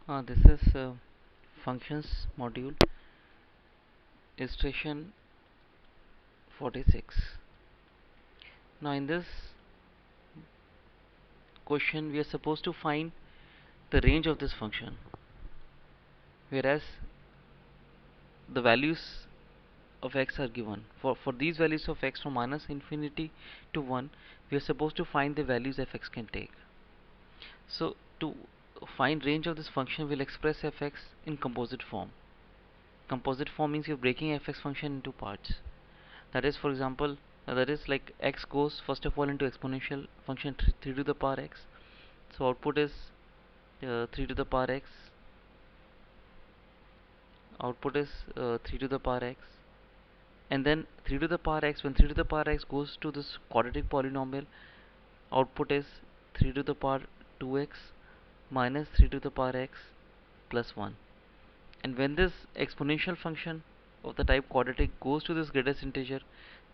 This is functions module illustration 46. Now in this question we are supposed to find the range of this function, whereas the values of x are given. For these values of x from minus infinity to 1, we are supposed to find the values fx can take. So to find range of this function, we'll express fx in composite form. Composite form means you're breaking fx function into parts. That is, for example, that is like x goes first of all into exponential function 3 to the power x. So output is 3 to the power x. Output is 3 to the power x. And then 3 to the power x, when 3 to the power x goes to this quadratic polynomial, output is 3 to the power 2x minus 3 to the power x plus 1. And when this exponential function of the type quadratic goes to this greatest integer,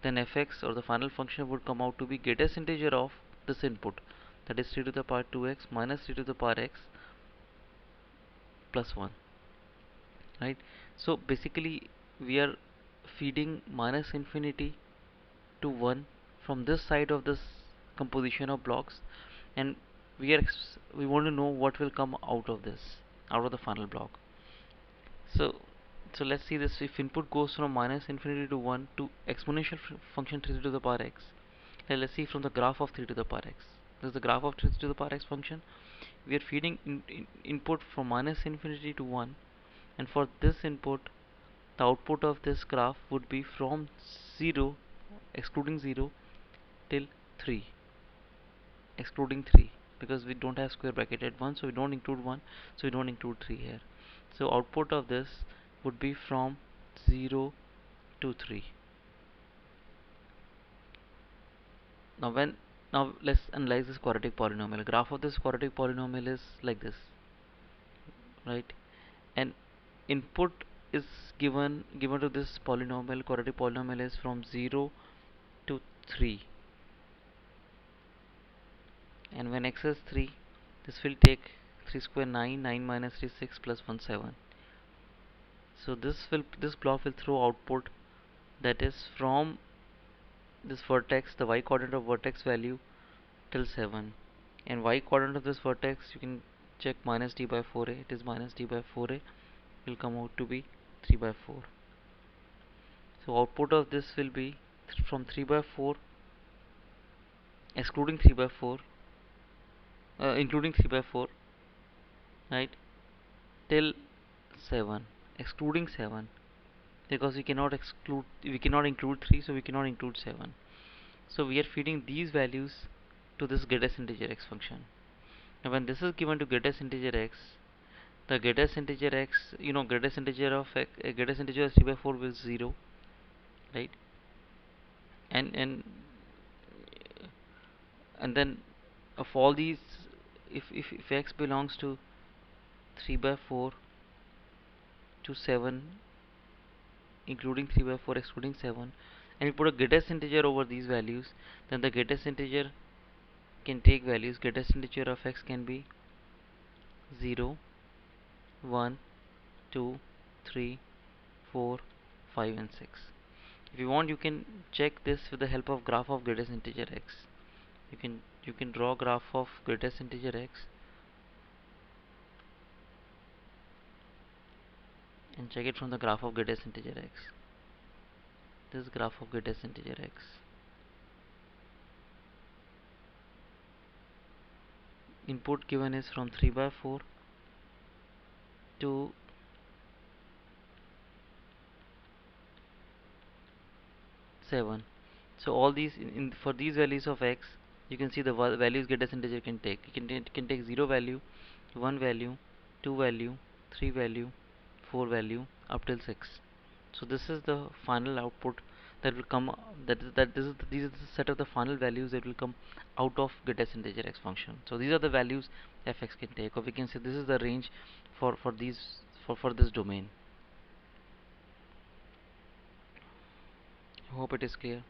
then fx, or the final function, would come out to be greatest integer of this input, that is 3 to the power 2x minus 3 to the power x plus 1, right? So basically we are feeding minus infinity to 1 from this side of this composition of blocks, and we want to know what will come out of this, out of the final block. So let's see this. If input goes from minus infinity to 1 to exponential function 3 to the power x, then let's see from the graph of 3 to the power x. This is the graph of 3 to the power x function. We are feeding input from minus infinity to 1, and for this input the output of this graph would be from 0, excluding 0, till 3, excluding 3, because we don't have square bracket at 1, so we don't include 1, so we don't include 3 here. So output of this would be from 0 to 3. Now let's analyze this quadratic polynomial. Graph of this quadratic polynomial is like this, right? And input is given to this polynomial, quadratic polynomial, is from 0 to 3, and when x is 3, this will take 3 square 9, 9 minus 3 6 plus 1 7. So this block will throw output that is from this vertex, the y coordinate of vertex value, till 7, and y coordinate of this vertex, you can check, minus d by 4a, it is minus d by 4a, will come out to be 3 by 4. So output of this will be from 3 by 4, excluding 3 by 4, including 3 by 4, right, till 7, excluding 7, because we cannot include 3, so we cannot include 7. So we are feeding these values to this greatest integer x function. Now when this is given to greatest integer x, the greatest integer x, greatest integer of greatest integer of 3 by 4 is 0, right? And then of all these, if x belongs to 3 by 4 to 7, including 3 by 4, excluding 7, and we put a greatest integer over these values, then the greatest integer can take values. Greatest integer of x can be 0, 1, 2, 3, 4, 5, and 6. If you want, you can check this with the help of graph of greatest integer x. You can draw graph of greatest integer x and check it from the graph of greatest integer x. This graph of greatest integer x. Input given is from 3 by 4 to 7. So all these, for these values of x, you can see the values greatest integer can take. It can take 0 value, 1 value, 2 value, 3 value, 4 value, up till 6. So this is the final output that will come. These are the set of the final values that will come out of greatest integer x function. So these are the values fx can take, or we can say this is the range for this domain. I hope it is clear.